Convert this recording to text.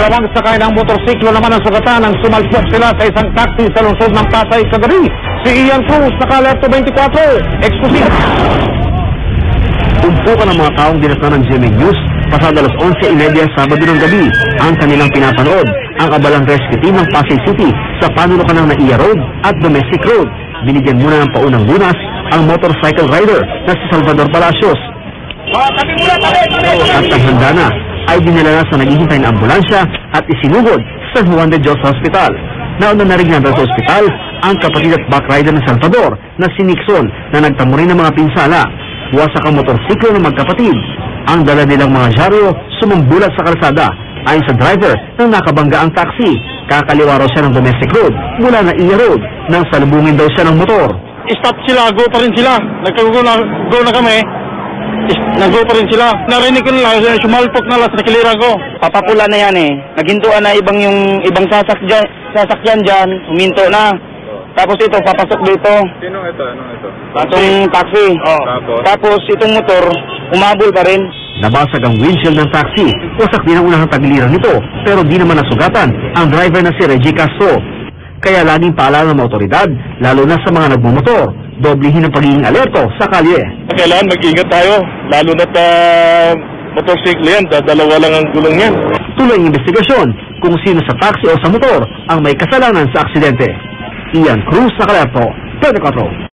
dalawang sakay ng motorsiklo naman ang sugatan nang sumalpok sila sa isang taxi sa lungsod ng Pasay kagabi. Si Ian Cruz, naka-Alerto 24, exclusive. Tumpukan ng mga taong dinasnan ng GMA News pasado alas 11:30 Sabado ng gabi ang kanilang pinapanood ang abalang rescue team ng Pasay City sa panunukan ng Naiya Road at Domestic Road. Binigyan muna ng paunang lunas ang motorcycle rider na si Salvador Palacios. At ang handa na ay dinala na sa naghihintay na ambulansya at isinugod sa San Juan de Dios Hospital. Nauna na rin nandun sa ospital ang kapatid at backrider ng Salvador na si Nixon na nagtamo rin ng mga pinsala. Wasak ang motorsiklo ng magkapatid. Ang dala nilang mga dyaryo sumambulat sa kalsada. Ayon sa driver na nakabangga ang taxi, kakaliwa raw siya ng Domestic Road mula na Naiya Road nang salubungin daw siya ng motor. Stop sila, go pa rin sila. Nagkago na kami. Nag-go pa rin sila. Narinig ko nila, sumalpok na lang sa nakilira ko. Papapula na yan eh. Naghintuan na yung ibang sasakyan dyan, huminto na. Tapos ito, papasok dito. Sino ito? Anong ito? Itong taxi. Oh. Tapos itong motor, umabol pa rin. Nabasag ang windshield ng taxi. Wasak din ang unang tagiliran nito, pero di naman nasugatan ang driver na si Reggie Castro. Kaya laging paalala ng mga otoridad, lalo na sa mga nagmumotor, doblehin ang pagiging alerto sa kalye. Kailangan mag-ingat tayo, lalo na motorsiklo yan, dalawa lang ang gulong yan. Tuloy ang investigasyon kung sino sa taxi o sa motor ang may kasalanan sa aksidente. Ian Cruz, naka-Alerto 24.